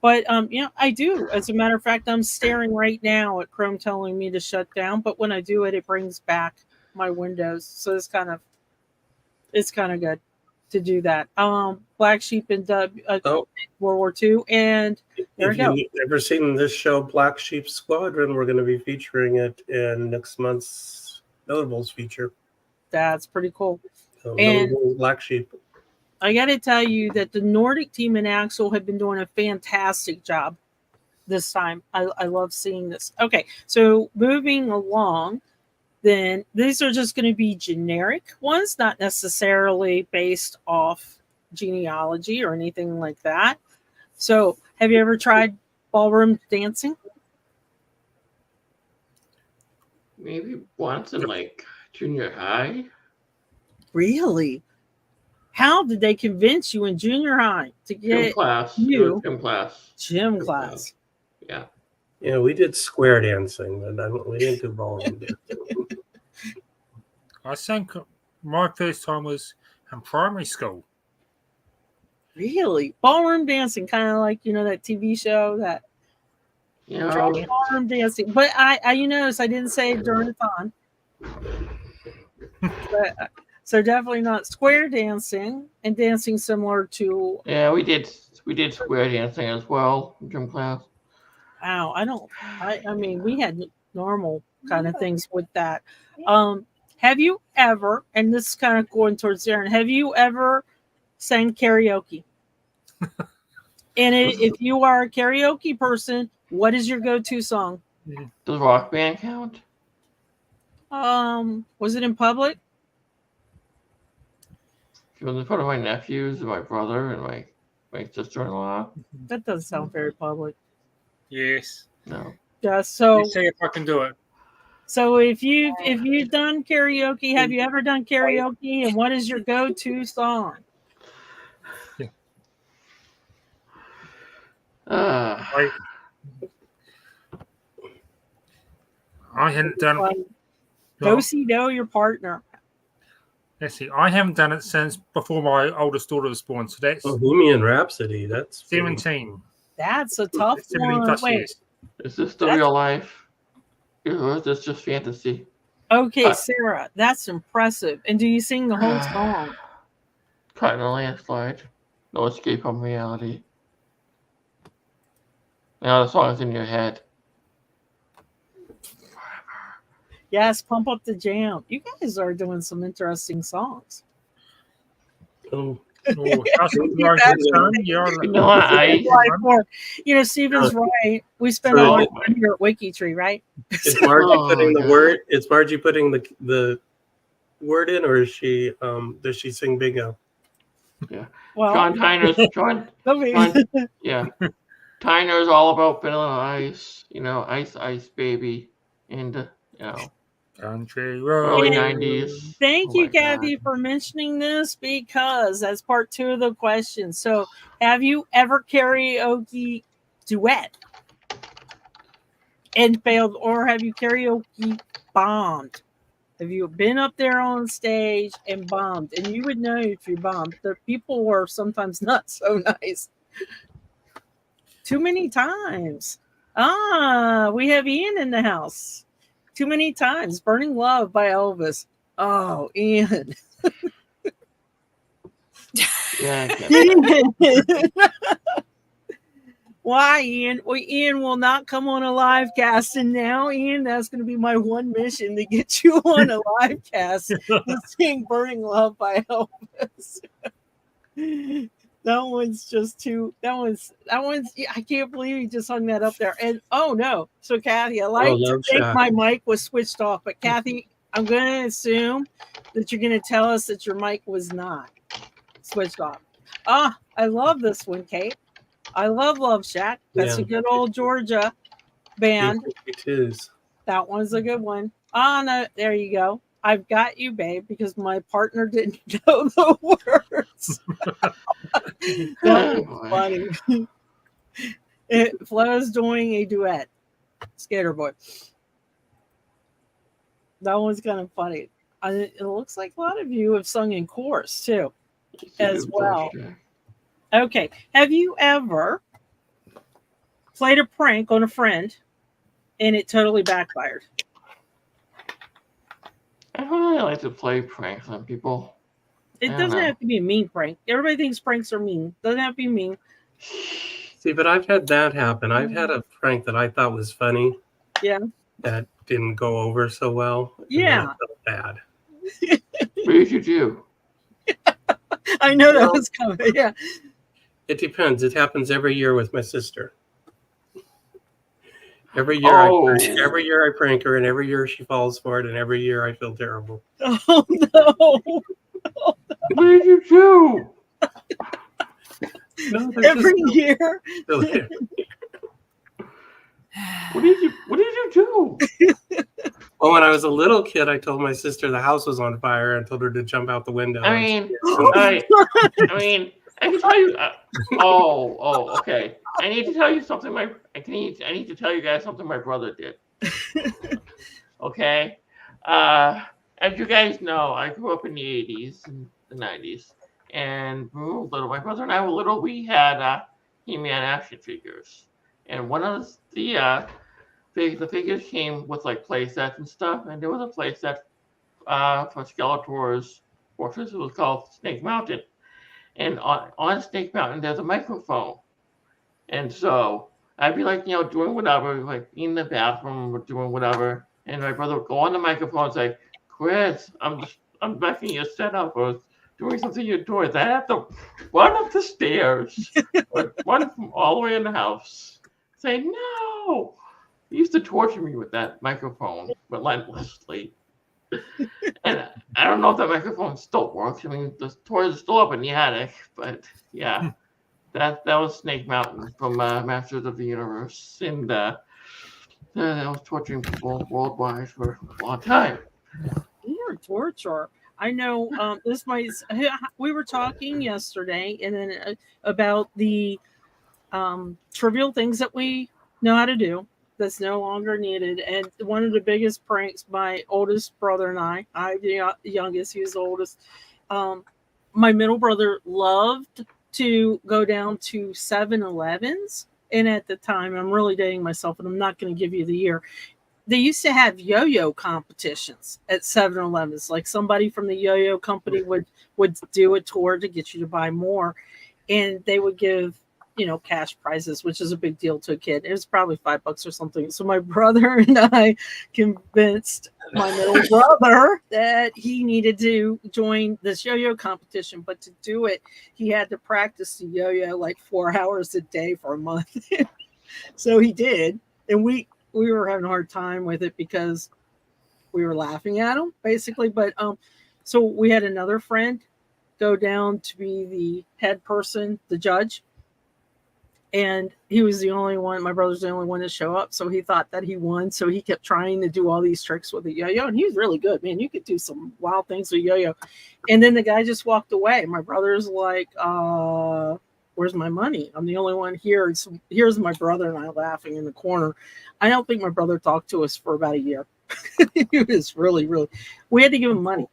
But I do. As a matter of fact, I'm staring right now at Chrome telling me to shut down. But when I do it, it brings back my windows. So it's kind of good to do that. Black Sheep in World War II, and there we go. If you've ever seen this show, Black Sheep Squadron, we're going to be featuring it in next month's Notables feature. That's pretty cool. So and Notables, Black Sheep. I got to tell you that the Nordic team in Axel have been doing a fantastic job this time. I love seeing this. Okay, so moving along, then these are just going to be generic ones, not necessarily based off genealogy or anything like that. So have you ever tried ballroom dancing? Maybe once in junior high. Really? How did they convince you in junior high to get gym class? Gym class. Gym class. Yeah. Yeah, we did square dancing, but we didn't do ballroom dancing. I think my first time was in primary school. Really? Ballroom dancing, kind of like, that TV show that. You know, arm dancing. But I you notice I didn't say it during the thon. But, so definitely not square dancing and dancing similar to. yeah, we did square dancing as well in gym class. Wow, I mean, we had normal kind of things with that. Have you ever, and this is kind of going towards Darren, have you ever sang karaoke? And if you are a karaoke person, what is your go-to song? Does Rock Band count? Was it in public? It was in front of my nephews and my brother and my sister-in-law. That doesn't sound very public. Yes. No. Yeah. So Let's see if I can do it. So if you've done karaoke, have you ever done karaoke? And what is your go-to song? I hadn't done it. Go see your partner. Let's see. I haven't done it since before my oldest daughter was born. So that's Bohemian Rhapsody. That's 17. That's a tough 17 one. plus Wait. years. Is this the real life? Or is this just fantasy? Okay, Sarah, that's impressive. And do you sing the whole song? Caught in a landslide. No escape from reality. Now the song is in your head. Yes, pump up the jam. You guys are doing some interesting songs. oh, You know, Stephen's right. We spent a lot of time here at WikiTree, right? Is Margie putting the word? Is Margie putting the word in, or is she? Does she sing bingo? Yeah. Well, John Tyner's yeah. Tyner's all about Vanilla Ice. You know, Ice Ice Baby, and you know. Country Early road. 90s. Thank you, my Kathy, for mentioning this because that's part 2 of the question. So, have you ever karaoke duet and failed, or have you karaoke bombed? Have you been up there on stage and bombed? And you would know if you bombed. The people were sometimes not so nice. Too many times. We have Ian in the house. Too many times. Burning Love by Elvis. Oh, Ian. Yeah. Why, Ian? Well, Ian will not come on a live cast. And now, Ian, that's going to be my one mission to get you on a live cast to sing Burning Love by Elvis. That one's just too. That one's. I can't believe he just hung that up there. And oh no! So Kathy, I like to think my mic was switched off, but Kathy, I'm going to assume that you're going to tell us that your mic was not switched off. I love this one, Kate. I love Love Shack. That's a good old Georgia band. It is. That one's a good one. No, there you go. I've got you, babe, because my partner didn't know the words. That was funny. Flo's doing a duet. Skater Boy. That one's kind of funny. It looks like a lot of you have sung in chorus too, as well. Okay. Have you ever played a prank on a friend and it totally backfired? I don't really like to play pranks on people. It doesn't have to be a mean prank. Everybody thinks pranks are mean. Doesn't have to be mean. See, but I've had that happen. I've had a prank that I thought was funny. Yeah. That didn't go over so well. Yeah. I felt bad. What did you do? I know that was coming. Yeah. It depends. It happens every year with my sister. Every year, I prank her, and every year she falls for it, and every year I feel terrible. Oh no! What did you do? No, every year. What did you do? Well, when I was a little kid, I told my sister the house was on fire and told her to jump out the window. I mean, I can tell you. Okay. I need to tell you something. I need to tell you guys something my brother did. Okay. As you guys know, I grew up in the 80s and the 90s, and when we were little, my brother and I were little. We had He-Man action figures, and one of the figures came with like play sets and stuff, and there was a play set for Skeletor's fortress. It was called Snake Mountain, and on Snake Mountain there's a microphone, and so I'd be like, doing whatever, like in the bathroom or doing whatever, and my brother would go on the microphone and say, "Chris, I'm back in your setup or doing something you're doing. I have to run up the stairs or run from all the way in the house." Say, "No." He used to torture me with that microphone relentlessly. And I don't know if that microphone still works. I mean, the toys are still up in the attic, but yeah, that was Snake Mountain from Masters of the Universe, and that was torturing people worldwide for a long time. You're torture. I know this might. We were talking yesterday, and then about the trivial things that we know how to do that's no longer needed. And one of the biggest pranks, my oldest brother and I'm the youngest, he was the oldest. My middle brother loved to go down to 7-Elevens. And at the time, I'm really dating myself, and I'm not going to give you the year. They used to have yo-yo competitions at 7-Elevens. Like somebody from the yo-yo company would do a tour to get you to buy more. And they would give, cash prizes, which is a big deal to a kid. It was probably $5 or something. So my brother and I convinced my middle brother that he needed to join this yo-yo competition. But to do it, he had to practice the yo-yo like 4 hours a day for a month. So he did. And we were having a hard time with it because we were laughing at him, basically. But so we had another friend go down to be the head person, the judge. And he was the only one, my brother's the only one to show up. So he thought that he won. So he kept trying to do all these tricks with the yo-yo. And he was really good, man. You could do some wild things with yo-yo. And then the guy just walked away. My brother's like, where's my money? I'm the only one here. So here's my brother and I laughing in the corner. I don't think my brother talked to us for about a year. It was really, really, we had to give him money.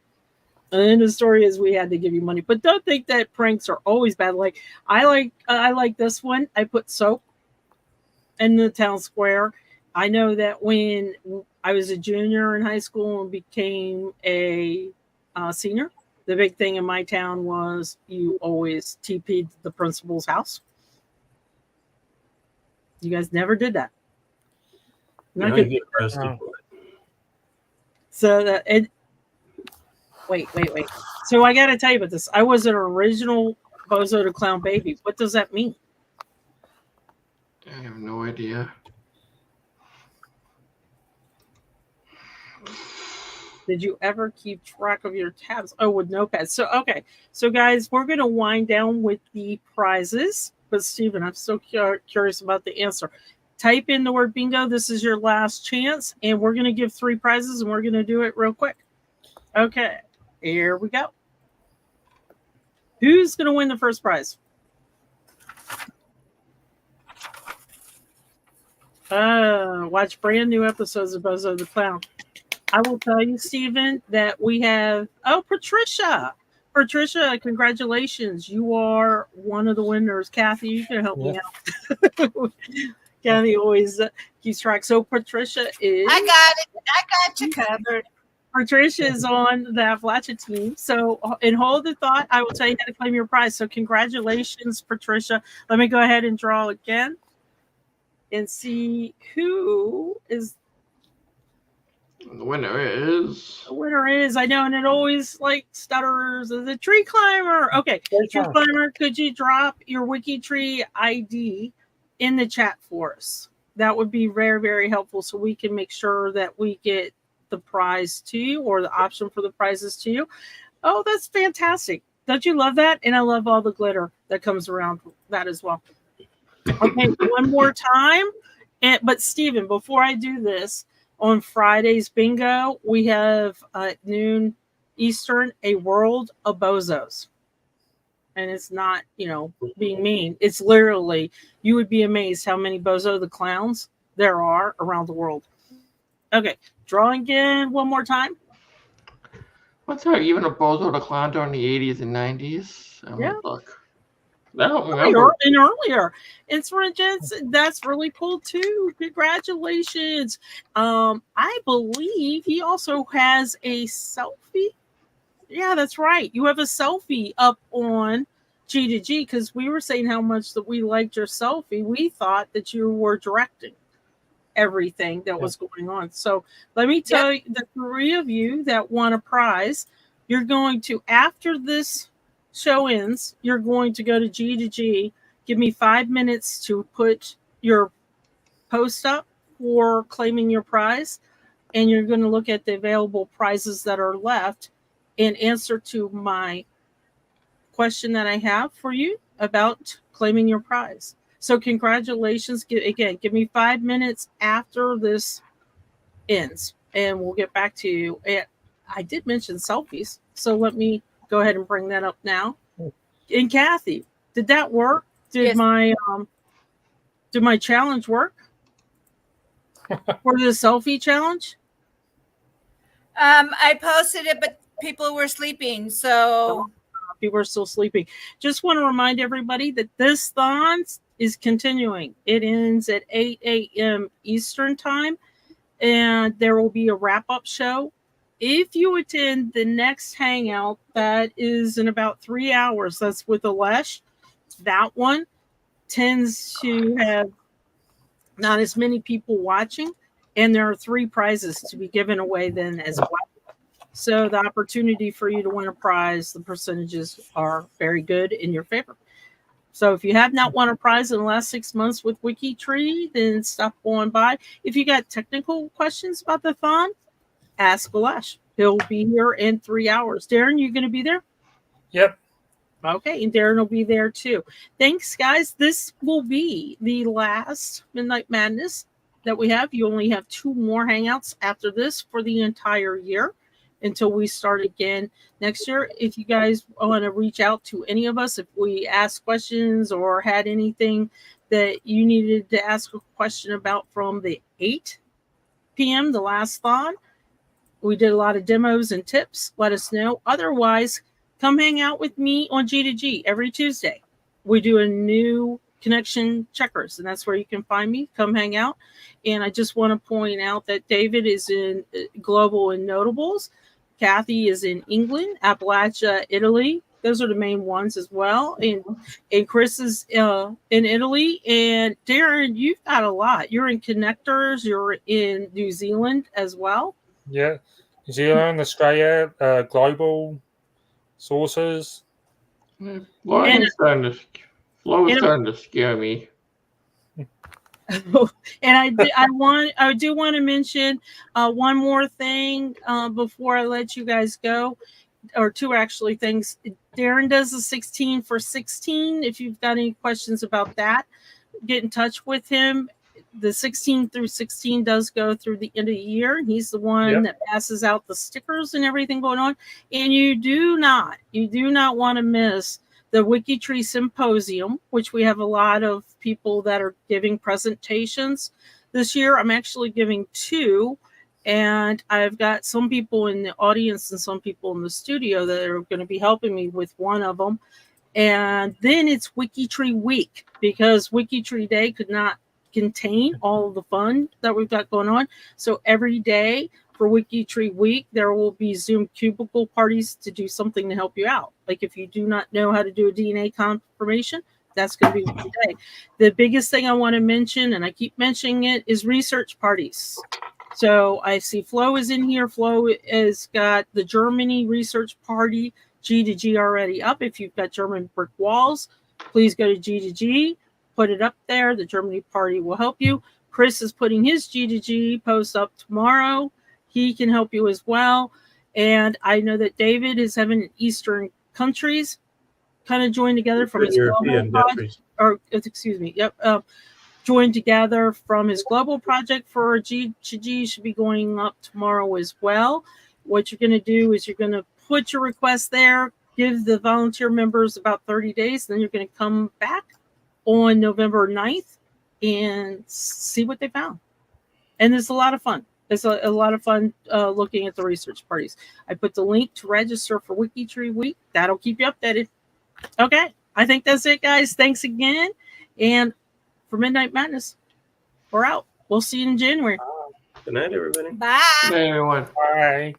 And then the story is we had to give you money, but don't think that pranks are always bad. Like I like this one. I put soap in the town square. I know that when I was a junior in high school and became a senior, the big thing in my town was you always TP'd the principal's house. You guys never did that. You get arrested for it. So that it. Wait. So I got to tell you about this. I was an original Bozo the Clown baby. What does that mean? I have no idea. Did you ever keep track of your tabs? Oh, with notepads. So, okay. So, guys, we're going to wind down with the prizes. But, Stephen, I'm so curious about the answer. Type in the word bingo. This is your last chance. And we're going to give 3 prizes, and we're going to do it real quick. Okay. Here we go. Who's going to win the first prize? Watch brand new episodes of Bozo the Clown. I will tell you, Stephen, that we have... Oh, Patricia. Patricia, congratulations. You are one of the winners. Kathy, you can help me out. Kathy always keeps track. So Patricia is... I got it. I got you covered. Patricia is on the Appalachia team. So, and hold the thought, I will tell you how to claim your prize. So, congratulations, Patricia. Let me go ahead and draw again and see who is. The winner is. The winner is, I know, and it always like stutters. The tree climber. Okay, tree climber, could you drop your WikiTree ID in the chat for us? That would be very, very helpful so we can make sure that we get the prize to you, or the option for the prizes to you. Oh, that's fantastic. Don't you love that? And I love all the glitter that comes around that as well. Okay, one more time. But Stephen, before I do this, on Friday's bingo, we have at noon Eastern, a world of bozos. And it's not, being mean. It's literally, you would be amazed how many Bozo the Clowns there are around the world. Okay, drawing again one more time. What's there even a Bozo the Clown during the 80s and 90s? Yeah. Look. I don't remember. earlier. And that's really cool too. Congratulations. I believe he also has a selfie. Yeah, that's right. You have a selfie up on G2G because we were saying how much that we liked your selfie. We thought that you were directing everything that was going on. So let me tell you, the three of you that won a prize, you're going to, after this show ends, you're going to go to G2G, give me 5 minutes to put your post up for claiming your prize, and you're going to look at the available prizes that are left and answer to my question that I have for you about claiming your prize. So congratulations. Give me 5 minutes after this ends, and we'll get back to you. And I did mention selfies, so let me go ahead and bring that up now. And Kathy, did that work? Did my challenge work for the selfie challenge? I posted it, but people were sleeping, so people are still sleeping. Just want to remind everybody that this thon is continuing. It ends at 8 a.m. Eastern time, and there will be a wrap-up show. If you attend the next hangout, that is in about 3 hours, that's with Alesh, that one tends to have not as many people watching, and there are 3 prizes to be given away then as well. So the opportunity for you to win a prize, the percentages are very good in your favor. So if you have not won a prize in the last 6 months with WikiTree, then stop on by. If you got technical questions about the thon, ask Alesh. He'll be here in 3 hours. Darren, you going to be there? Yep. Okay, and Darren will be there too. Thanks, guys. This will be the last Midnight Madness that we have. You only have 2 more hangouts after this for the entire year until we start again next year. If you guys want to reach out to any of us, if we asked questions or had anything that you needed to ask a question about from the 8 p.m., the last thon, we did a lot of demos and tips. Let us know. Otherwise, come hang out with me on G2G every Tuesday. We do a new connection checkers, and that's where you can find me. Come hang out. And I just want to point out that David is in Global and Notables. Kathy is in England, Appalachia, Italy. Those are the main ones as well. And Chris is in Italy. And Darren, you've got a lot. You're in Connectors. You're in New Zealand as well. Yeah. New Zealand, Australia, global sources. Flow is starting to scare me. And I do want to mention one more thing before I let you guys go, or 2 actually things. Darren does a 16 for 16. If you've got any questions about that, get in touch with him. The 16 through 16 does go through the end of the year. He's the one that passes out the stickers and everything going on. And you do not want to miss the WikiTree Symposium, which we have a lot of people that are giving presentations this year. I'm actually giving 2, and I've got some people in the audience and some people in the studio that are going to be helping me with one of them. And then it's WikiTree Week, because WikiTree Day could not contain all of the fun that we've got going on. So every day for WikiTree Week, there will be Zoom cubicle parties to do something to help you out. Like if you do not know how to do a DNA confirmation, that's going to be one day. The biggest thing I want to mention, and I keep mentioning it, is research parties. So I see Flo is in here. Flo has got the Germany research party, G2G already up. If you've got German brick walls, please go to G2G, put it up there. The Germany party will help you. Chris is putting his G2G post up tomorrow. He can help you as well. And I know that David is having Eastern countries kind of join together from his global project, join together from his global project for G2G. Should be going up tomorrow as well. What you're going to do is you're going to put your request there, give the volunteer members about 30 days, then you're going to come back on November 9th and see what they found. And it's a lot of fun. It's a lot of fun looking at the research parties. I put the link to register for WikiTree Week. That'll keep you updated. Okay, I think that's it, guys. Thanks again. And for Midnight Madness, we're out. We'll see you in January. Good night, everybody. Bye. Hey, everyone. Bye.